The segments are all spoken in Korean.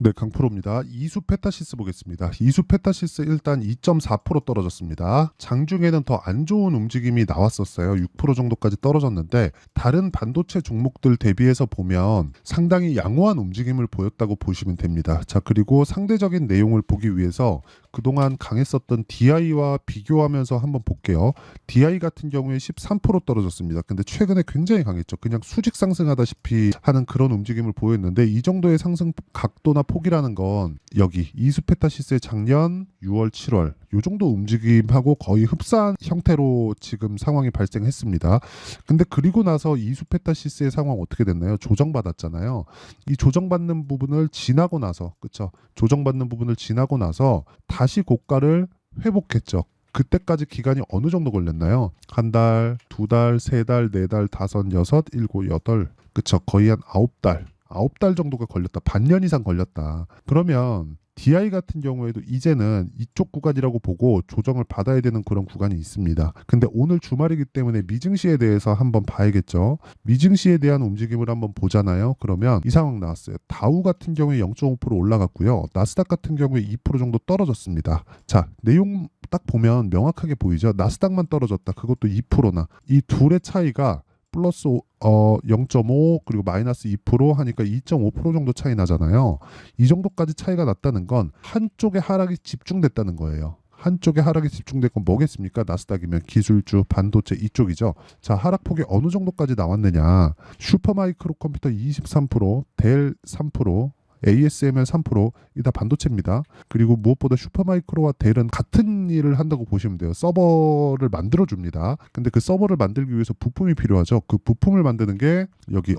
네, 강프로입니다. 이수 페타시스 보겠습니다. 이수 페타시스 일단 2.4% 떨어졌습니다. 장중에는 더 안 좋은 움직임이 나왔었어요. 6% 정도까지 떨어졌는데 다른 반도체 종목들 대비해서 보면 상당히 양호한 움직임을 보였다고 보시면 됩니다. 자, 그리고 상대적인 내용을 보기 위해서 그동안 강했었던 DI와 비교하면서 한번 볼게요. DI 같은 경우에 13% 떨어졌습니다. 근데 최근에 굉장히 강했죠. 그냥 수직 상승하다시피 하는 그런 움직임을 보였는데 이 정도의 상승 각도나 폭이라는 건 여기 이수페타시스의 작년 6월, 7월 요 정도 움직임하고 거의 흡사한 형태로 지금 상황이 발생했습니다. 근데 그리고 나서 이수페타시스의 상황 어떻게 됐나요? 조정받았잖아요. 이 조정받는 부분을 지나고 나서, 그쵸? 조정받는 부분을 지나고 나서 다시 고가를 회복했죠. 그때까지 기간이 어느 정도 걸렸나요? 한 달, 두 달, 세 달, 네 달, 다섯, 여섯, 일곱, 여덟. 그쵸? 거의 한 아홉 달. 아홉 달 정도가 걸렸다. 반년 이상 걸렸다. 그러면 DI 같은 경우에도 이제는 이쪽 구간이라고 보고 조정을 받아야 되는 그런 구간이 있습니다. 근데 오늘 주말이기 때문에 미증시에 대해서 한번 봐야겠죠. 미증시에 대한 움직임을 한번 보잖아요. 그러면 이 상황 나왔어요. 다우 같은 경우에 0.5% 올라갔고요. 나스닥 같은 경우에 2% 정도 떨어졌습니다. 자, 내용 딱 보면 명확하게 보이죠. 나스닥만 떨어졌다. 그것도 2%나. 이 둘의 차이가 플러스 0.5 그리고 마이너스 2% 하니까 2.5% 정도 차이 나잖아요. 이 정도까지 차이가 났다는 건 한쪽에 하락이 집중됐다는 거예요. 한쪽에 하락이 집중된 건 뭐겠습니까? 나스닥이면 기술주, 반도체 이쪽이죠. 자, 하락폭이 어느 정도까지 나왔느냐. 슈퍼마이크로 컴퓨터 23%, 델 3%, ASML 3%, 이 다 반도체입니다. 그리고 무엇보다 슈퍼마이크로와 델은 같은 일을 한다고 보시면 돼요. 서버를 만들어줍니다. 근데 그 서버를 만들기 위해서 부품이 필요하죠. 그 부품을 만드는 게 여기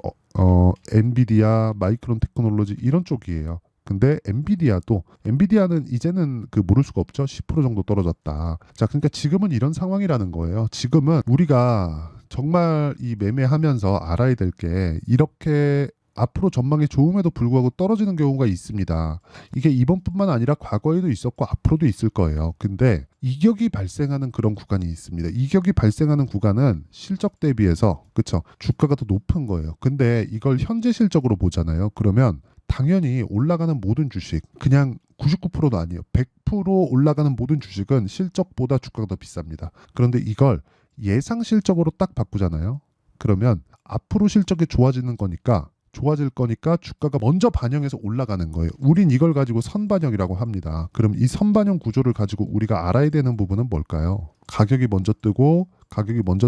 엔비디아, 마이크론 테크놀로지 이런 쪽이에요. 근데 엔비디아는 이제는 그 모를 수가 없죠. 10% 정도 떨어졌다. 자, 그러니까 지금은 이런 상황이라는 거예요. 지금은 우리가 정말 이 매매하면서 알아야 될 게 이렇게 앞으로 전망이 좋음에도 불구하고 떨어지는 경우가 있습니다. 이게 이번뿐만 아니라 과거에도 있었고 앞으로도 있을 거예요. 근데 이격이 발생하는 그런 구간이 있습니다. 이격이 발생하는 구간은 실적 대비해서 그쵸? 주가가 더 높은 거예요. 근데 이걸 현재 실적으로 보잖아요. 그러면 당연히 올라가는 모든 주식 그냥 99%도 아니에요. 100% 올라가는 모든 주식은 실적보다 주가가 더 비쌉니다. 그런데 이걸 예상 실적으로 딱 바꾸잖아요. 그러면 앞으로 실적이 좋아질 거니까 주가가 먼저 반영해서 올라가는 거예요. 우린 이걸 가지고 선반영이라고 합니다. 그럼 이 선반영 구조를 가지고 우리가 알아야 되는 부분은 뭘까요? 가격이 먼저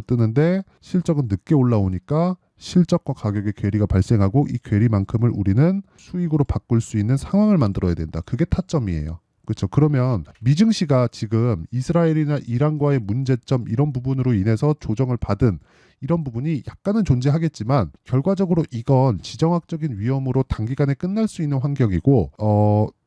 뜨는데 실적은 늦게 올라오니까 실적과 가격의 괴리가 발생하고 이 괴리만큼을 우리는 수익으로 바꿀 수 있는 상황을 만들어야 된다. 그게 타점이에요. 그렇죠. 그러면 미증시가 지금 이스라엘이나 이란과의 문제점 이런 부분으로 인해서 조정을 받은 이런 부분이 약간은 존재하겠지만 결과적으로 이건 지정학적인 위험으로 단기간에 끝날 수 있는 환경이고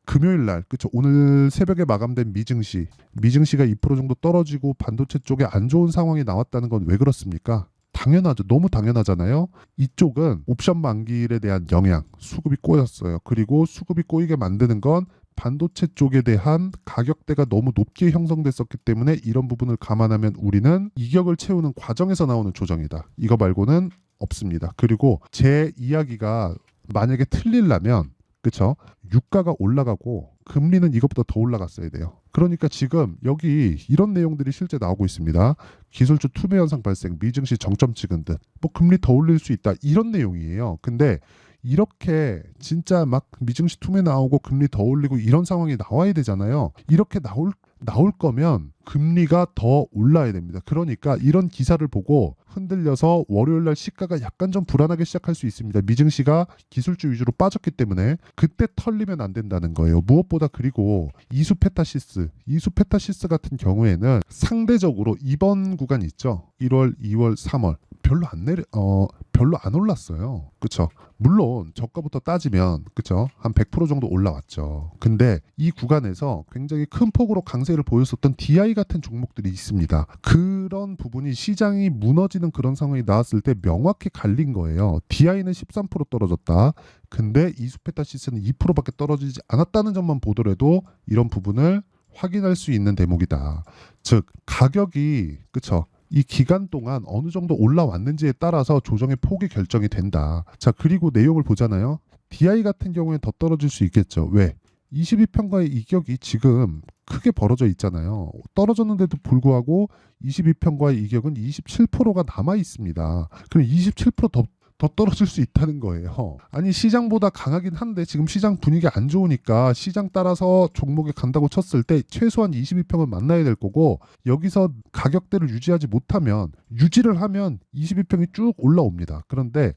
금요일 날 그쵸 오늘 새벽에 마감된 미증시가 2% 정도 떨어지고 반도체 쪽에 안 좋은 상황이 나왔다는 건 왜 그렇습니까? 당연하죠. 너무 당연하잖아요. 이쪽은 옵션 만기일에 대한 영향, 수급이 꼬였어요. 그리고 수급이 꼬이게 만드는 건 반도체 쪽에 대한 가격대가 너무 높게 형성됐었기 때문에 이런 부분을 감안하면 우리는 이격을 채우는 과정에서 나오는 조정이다. 이거 말고는 없습니다. 그리고 제 이야기가 만약에 틀리려면 그쵸? 유가가 올라가고 금리는 이것보다 더 올라갔어야 돼요. 그러니까 지금 여기 이런 내용들이 실제 나오고 있습니다. 기술주 투매 현상 발생, 미증시 정점 찍은 듯, 뭐 금리 더 올릴 수 있다 이런 내용이에요. 근데 이렇게 진짜 막 미증시 투매 나오고 금리 더 올리고 이런 상황이 나와야 되잖아요. 이렇게 나올 거면 금리가 더 올라야 됩니다. 그러니까 이런 기사를 보고 흔들려서 월요일 날 시가가 약간 좀 불안하게 시작할 수 있습니다. 미증시가 기술주 위주로 빠졌기 때문에 그때 털리면 안 된다는 거예요. 무엇보다 그리고 이수페타시스 같은 경우에는 상대적으로 이번 구간 있죠. 1월, 2월, 3월 별로 안 올랐어요. 그쵸? 물론 저가부터 따지면 그쵸? 한 100% 정도 올라왔죠. 근데 이 구간에서 굉장히 큰 폭으로 강세를 보였었던 DI 같은 종목들이 있습니다. 그런 부분이 시장이 무너지는 그런 상황이 나왔을 때 명확히 갈린 거예요. DI는 13% 떨어졌다. 근데 이수페타시스는 2%밖에 떨어지지 않았다는 점만 보더라도 이런 부분을 확인할 수 있는 대목이다. 즉 가격이 그쵸? 이 기간 동안 어느 정도 올라왔는지에 따라서 조정의 폭이 결정이 된다. 자, 그리고 내용을 보잖아요. DI 같은 경우에 더 떨어질 수 있겠죠. 왜? 22평가의 이격이 지금 크게 벌어져 있잖아요. 떨어졌는데도 불구하고 22평가의 이격은 27%가 남아 있습니다. 그럼 27%더 떨어질 수 있다는 거예요. 아니 시장보다 강하긴 한데 지금 시장 분위기 안 좋으니까 시장 따라서 종목에 간다고 쳤을 때 최소한 22평을 만나야 될 거고 여기서 가격대를 유지하지 못하면 유지를 하면 22평이 쭉 올라옵니다. 그런데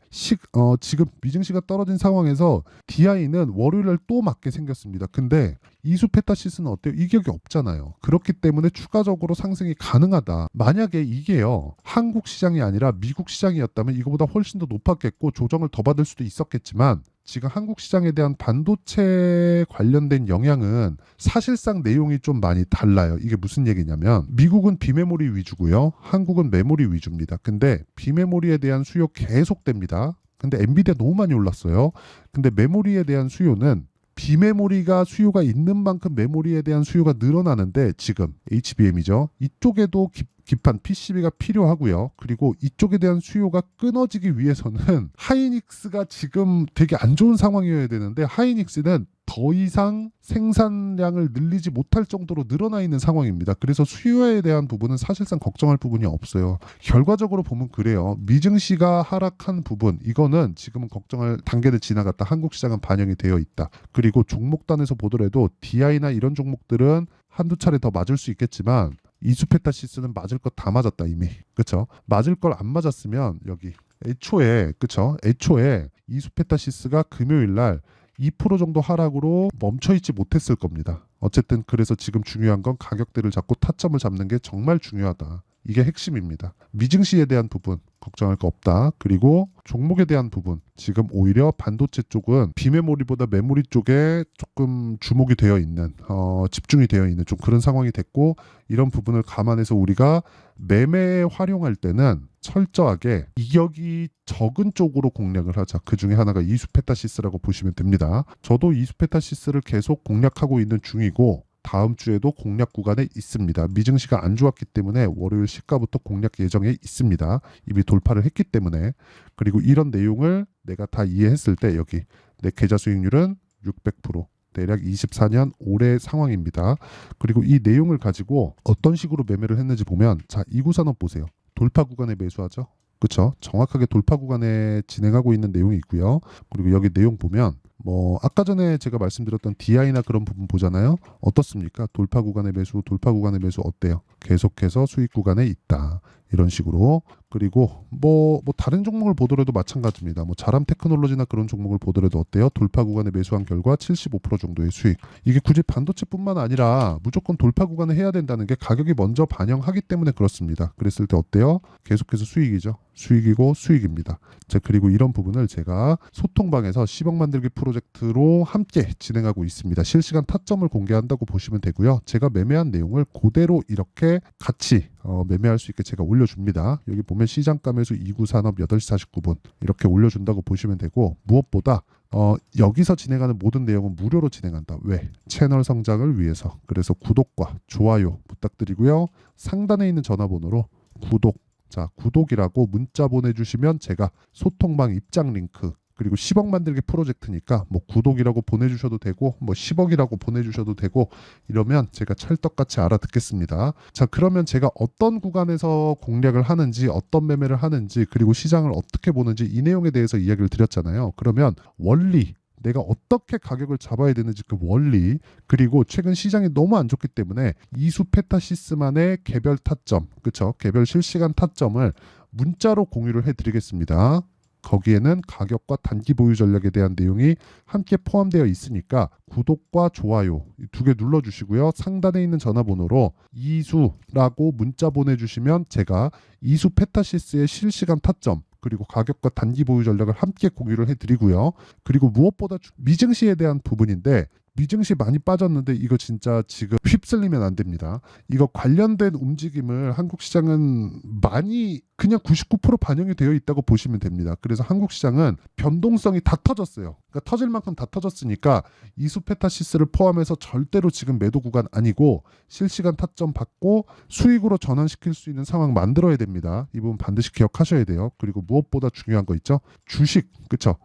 지금 미증시가 떨어진 상황에서 DI는 월요일날 또 맞게 생겼습니다. 근데 이수 페타시스는 어때요? 이격이 없잖아요. 그렇기 때문에 추가적으로 상승이 가능하다. 만약에 이게요 한국 시장이 아니라 미국 시장이었다면 이거보다 훨씬 더 높았겠고 조정을 더 받을 수도 있었겠지만 지금 한국 시장에 대한 반도체 관련된 영향은 사실상 내용이 좀 많이 달라요. 이게 무슨 얘기냐면 미국은 비메모리 위주고요. 한국은 메모리 위주입니다. 근데 비메모리에 대한 수요 계속됩니다. 근데 엔비디아 너무 많이 올랐어요. 근데 메모리에 대한 수요는 비메모리가 수요가 있는 만큼 메모리에 대한 수요가 늘어나는데 지금 HBM이죠. 이쪽에도 기판 PCB가 필요하고요. 그리고 이쪽에 대한 수요가 끊어지기 위해서는 하이닉스가 지금 되게 안 좋은 상황이어야 되는데 하이닉스는 더 이상 생산량을 늘리지 못할 정도로 늘어나 있는 상황입니다. 그래서 수요에 대한 부분은 사실상 걱정할 부분이 없어요. 결과적으로 보면 그래요. 미증시가 하락한 부분 이거는 지금은 걱정할 단계를 지나갔다. 한국 시장은 반영이 되어 있다. 그리고 종목단에서 보더라도 DI나 이런 종목들은 한두 차례 더 맞을 수 있겠지만 이수페타시스는 맞을 것 다 맞았다 이미. 그렇죠? 맞을 걸 안 맞았으면 여기 애초에 그렇죠? 애초에 이수페타시스가 금요일 날 2% 정도 하락으로 멈춰있지 못했을 겁니다. 어쨌든 그래서 지금 중요한 건 가격대를 잡고 타점을 잡는 게 정말 중요하다. 이게 핵심입니다. 미증시에 대한 부분 걱정할 거 없다. 그리고 종목에 대한 부분 지금 오히려 반도체 쪽은 비메모리보다 메모리 쪽에 조금 주목이 되어 있는 집중이 되어 있는 좀 그런 상황이 됐고 이런 부분을 감안해서 우리가 매매에 활용할 때는 철저하게 이격이 적은 쪽으로 공략을 하자. 그 중에 하나가 이수페타시스라고 보시면 됩니다. 저도 이수페타시스를 계속 공략하고 있는 중이고 다음 주에도 공략 구간에 있습니다. 미증시가 안 좋았기 때문에 월요일 시가부터 공략 예정에 있습니다. 이미 돌파를 했기 때문에. 그리고 이런 내용을 내가 다 이해했을 때 여기 내 계좌 수익률은 600%. 대략 24년 올해 상황입니다. 그리고 이 내용을 가지고 어떤 식으로 매매를 했는지 보면 자, 이구산업 보세요. 돌파 구간에 매수하죠. 그렇죠? 정확하게 돌파 구간에 진행하고 있는 내용이 있고요. 그리고 여기 내용 보면 뭐 아까 전에 제가 말씀드렸던 DI나 그런 부분 보잖아요. 어떻습니까? 돌파 구간의 매수, 돌파 구간의 매수 어때요? 계속해서 수익 구간에 있다. 이런 식으로. 그리고 뭐 다른 종목을 보더라도 마찬가지입니다. 뭐 자람 테크놀로지나 그런 종목을 보더라도 어때요? 돌파 구간에 매수한 결과 75% 정도의 수익. 이게 굳이 반도체뿐만 아니라 무조건 돌파 구간에 해야 된다는 게 가격이 먼저 반영하기 때문에 그렇습니다. 그랬을 때 어때요? 계속해서 수익이죠. 수익이고 수익입니다. 자, 그리고 이런 부분을 제가 소통방에서 10억 만들기 프로젝트로 함께 진행하고 있습니다. 실시간 타점을 공개한다고 보시면 되고요. 제가 매매한 내용을 그대로 이렇게 같이 매매할 수 있게 제가 올려줍니다. 여기 보면 시장가 매수 2구 산업 8시 49분 이렇게 올려준다고 보시면 되고 무엇보다 여기서 진행하는 모든 내용은 무료로 진행한다. 왜? 채널 성장을 위해서. 그래서 구독과 좋아요 부탁드리고요. 상단에 있는 전화번호로 구독이라고 문자 보내주시면 제가 소통방 입장 링크 그리고 10억 만들기 프로젝트니까 뭐 구독이라고 보내주셔도 되고 뭐 10억이라고 보내주셔도 되고 이러면 제가 찰떡같이 알아듣겠습니다. 자, 그러면 제가 어떤 구간에서 공략을 하는지 어떤 매매를 하는지 그리고 시장을 어떻게 보는지 이 내용에 대해서 이야기를 드렸잖아요. 그러면 원리 내가 어떻게 가격을 잡아야 되는지 그 원리 그리고 최근 시장이 너무 안 좋기 때문에 이수페타시스만의 개별 타점 그렇죠? 개별 실시간 타점을 문자로 공유를 해드리겠습니다. 거기에는 가격과 단기 보유 전략에 대한 내용이 함께 포함되어 있으니까 구독과 좋아요 두 개 눌러주시고요. 상단에 있는 전화번호로 이수라고 문자 보내주시면 제가 이수페타시스의 실시간 타점 그리고 가격과 단기 보유 전략을 함께 공유를 해드리고요. 그리고 무엇보다 미증시에 대한 부분인데 미증시 많이 빠졌는데 이거 진짜 지금 휩쓸리면 안 됩니다. 이거 관련된 움직임을 한국 시장은 많이 그냥 99% 반영이 되어 있다고 보시면 됩니다. 그래서 한국 시장은 변동성이 다 터졌어요. 그러니까 터질 만큼 다 터졌으니까 이수페타시스를 포함해서 절대로 지금 매도 구간 아니고 실시간 타점 받고 수익으로 전환시킬 수 있는 상황 만들어야 됩니다. 이 부분 반드시 기억하셔야 돼요. 그리고 무엇보다 중요한 거 있죠? 주식, 그쵸?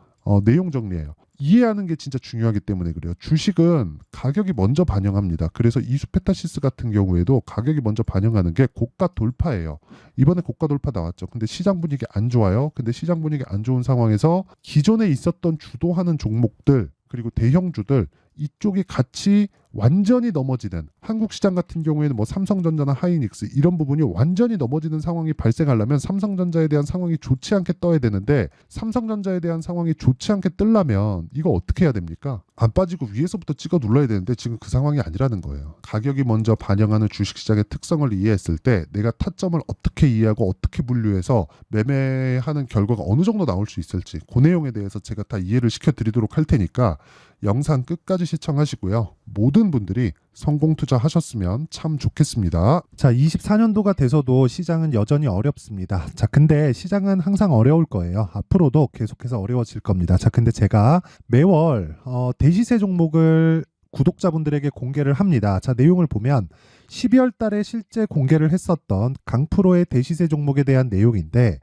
내용 정리예요. 이해하는 게 진짜 중요하기 때문에 그래요. 주식은 가격이 먼저 반영합니다. 그래서 이수페타시스 같은 경우에도 가격이 먼저 반영하는 게 고가 돌파예요. 이번에 고가 돌파 나왔죠. 근데 시장 분위기 안 좋아요. 근데 시장 분위기 안 좋은 상황에서 기존에 있었던 주도하는 종목들 그리고 대형주들 이쪽이 같이 완전히 넘어지는 한국 시장 같은 경우에는 뭐 삼성전자나 하이닉스 이런 부분이 완전히 넘어지는 상황이 발생하려면 삼성전자에 대한 상황이 좋지 않게 떠야 되는데 삼성전자에 대한 상황이 좋지 않게 뜨려면 이거 어떻게 해야 됩니까? 안 빠지고 위에서부터 찍어 눌러야 되는데 지금 그 상황이 아니라는 거예요. 가격이 먼저 반영하는 주식시장의 특성을 이해했을 때 내가 타점을 어떻게 이해하고 어떻게 분류해서 매매하는 결과가 어느 정도 나올 수 있을지 그 내용에 대해서 제가 다 이해를 시켜드리도록 할 테니까 영상 끝까지 시청하시고요. 모든 분들이 성공 투자하셨으면 참 좋겠습니다. 자, 24년도가 돼서도 시장은 여전히 어렵습니다. 자, 근데 시장은 항상 어려울 거예요. 앞으로도 계속해서 어려워질 겁니다. 자, 근데 제가 매월 대시세 종목을 구독자분들에게 공개를 합니다. 자, 내용을 보면 12월 달에 실제 공개를 했었던 강프로의 대시세 종목에 대한 내용인데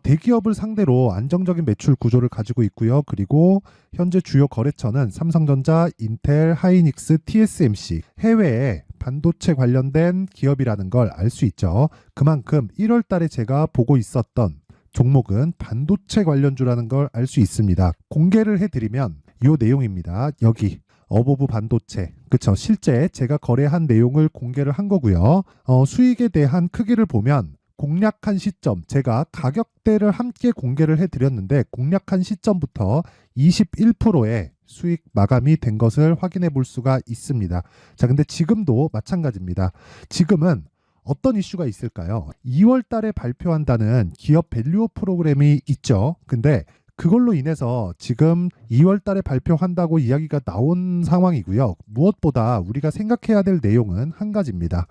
대기업을 상대로 안정적인 매출 구조를 가지고 있고요. 그리고 현재 주요 거래처는 삼성전자, 인텔, 하이닉스, TSMC, 해외에 반도체 관련된 기업이라는 걸 알 수 있죠. 그만큼 1월 달에 제가 보고 있었던 종목은 반도체 관련주라는 걸 알 수 있습니다. 공개를 해드리면 이 내용입니다. 여기 어보브 반도체, 그쵸? 실제 제가 거래한 내용을 공개를 한 거고요. 수익에 대한 크기를 보면 공략한 시점, 제가 가격대를 함께 공개를 해드렸는데 공략한 시점부터 21%의 수익 마감이 된 것을 확인해 볼 수가 있습니다. 자, 근데 지금도 마찬가지입니다. 지금은 어떤 이슈가 있을까요? 2월 달에 발표한다는 기업 밸류업 프로그램이 있죠. 근데 그걸로 인해서 지금 2월 달에 발표한다고 이야기가 나온 상황이고요. 무엇보다 우리가 생각해야 될 내용은 한 가지입니다.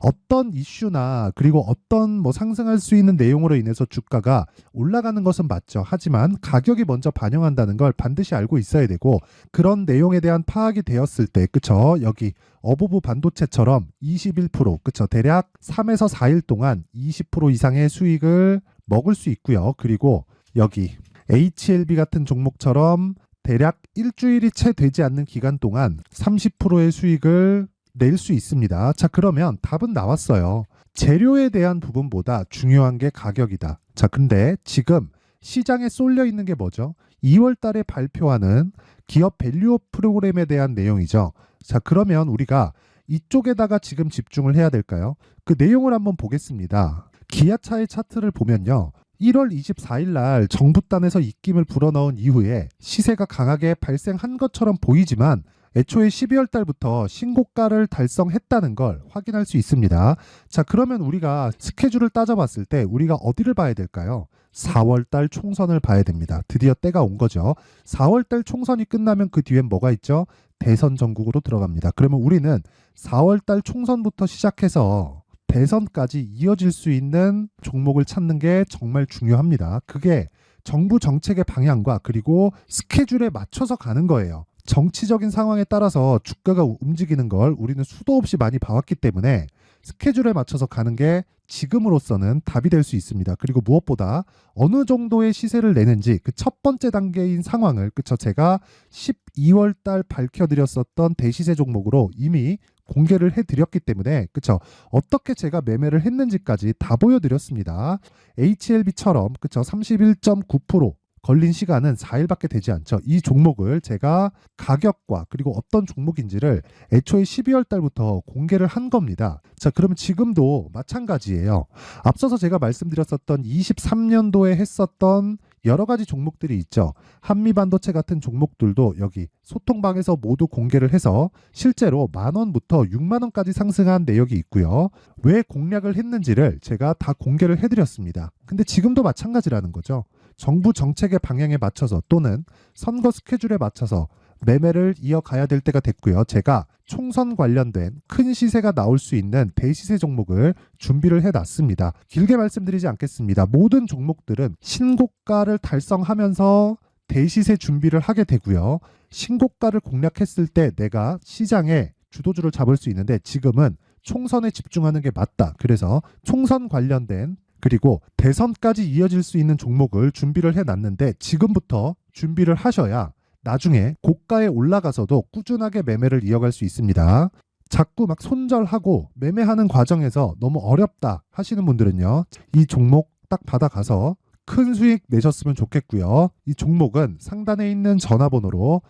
어떤 이슈나 그리고 어떤 뭐 상승할 수 있는 내용으로 인해서 주가가 올라가는 것은 맞죠. 하지만 가격이 먼저 반영한다는 걸 반드시 알고 있어야 되고 그런 내용에 대한 파악이 되었을 때 그쵸? 여기 어보브 반도체처럼 21% 그쵸? 대략 3에서 4일 동안 20% 이상의 수익을 먹을 수 있고요. 그리고 여기 HLB 같은 종목처럼 대략 일주일이 채 되지 않는 기간 동안 30%의 수익을 낼 수 있습니다. 자, 그러면 답은 나왔어요. 재료에 대한 부분보다 중요한 게 가격이다. 자, 근데 지금 시장에 쏠려 있는 게 뭐죠? 2월 달에 발표하는 기업 밸류업 프로그램에 대한 내용이죠. 자, 그러면 우리가 이쪽에다가 지금 집중을 해야 될까요? 그 내용을 한번 보겠습니다. 기아차의 차트를 보면요. 1월 24일 날 정부단에서 입김을 불어넣은 이후에 시세가 강하게 발생한 것처럼 보이지만 애초에 12월 달부터 신고가를 달성했다는 걸 확인할 수 있습니다. 자, 그러면 우리가 스케줄을 따져봤을 때 우리가 어디를 봐야 될까요? 4월 달 총선을 봐야 됩니다. 드디어 때가 온 거죠. 4월 달 총선이 끝나면 그 뒤엔 뭐가 있죠? 대선 전국으로 들어갑니다. 그러면 우리는 4월 달 총선부터 시작해서 대선까지 이어질 수 있는 종목을 찾는 게 정말 중요합니다. 그게 정부 정책의 방향과 그리고 스케줄에 맞춰서 가는 거예요. 정치적인 상황에 따라서 주가가 움직이는 걸 우리는 수도 없이 많이 봐왔기 때문에 스케줄에 맞춰서 가는 게 지금으로서는 답이 될 수 있습니다. 그리고 무엇보다 어느 정도의 시세를 내는지 그 첫 번째 단계인 상황을 그쵸 제가 12월 달 밝혀드렸었던 대시세 종목으로 이미 공개를 해드렸기 때문에 그쵸 어떻게 제가 매매를 했는지까지 다 보여드렸습니다. HLB처럼 그쵸 31.9% 걸린 시간은 4일밖에 되지 않죠. 이 종목을 제가 가격과 그리고 어떤 종목인지를 애초에 12월 달부터 공개를 한 겁니다. 자, 그러면 지금도 마찬가지예요. 앞서서 제가 말씀드렸었던 23년도에 했었던 여러 가지 종목들이 있죠. 한미반도체 같은 종목들도 여기 소통방에서 모두 공개를 해서 실제로 10,000원부터 60,000원까지 상승한 내역이 있고요. 왜 공략을 했는지를 제가 다 공개를 해드렸습니다. 근데 지금도 마찬가지라는 거죠. 정부 정책의 방향에 맞춰서 또는 선거 스케줄에 맞춰서 매매를 이어가야 될 때가 됐고요. 제가 총선 관련된 큰 시세가 나올 수 있는 대시세 종목을 준비를 해놨습니다. 길게 말씀드리지 않겠습니다. 모든 종목들은 신고가를 달성하면서 대시세 준비를 하게 되고요. 신고가를 공략했을 때 내가 시장에 주도주를 잡을 수 있는데 지금은 총선에 집중하는 게 맞다. 그래서 총선 관련된 그리고 대선까지 이어질 수 있는 종목을 준비를 해놨는데 지금부터 준비를 하셔야 나중에 고가에 올라가서도 꾸준하게 매매를 이어갈 수 있습니다. 자꾸 막 손절하고 매매하는 과정에서 너무 어렵다 하시는 분들은요, 이 종목 딱 받아가서 큰 수익 내셨으면 좋겠고요. 이 종목은 상단에 있는 전화번호로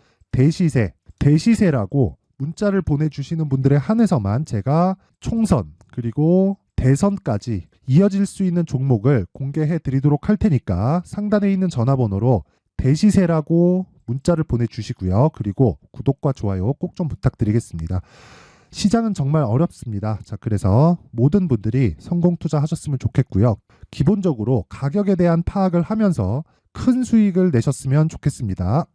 대시세라고 문자를 보내주시는 분들에 한해서만 제가 총선 그리고 대선까지 이어질 수 있는 종목을 공개해 드리도록 할 테니까 상단에 있는 전화번호로 대시세라고 문자를 보내주시고요. 그리고 구독과 좋아요 꼭 좀 부탁드리겠습니다. 시장은 정말 어렵습니다. 자, 그래서 모든 분들이 성공 투자하셨으면 좋겠고요. 기본적으로 가격에 대한 파악을 하면서 큰 수익을 내셨으면 좋겠습니다.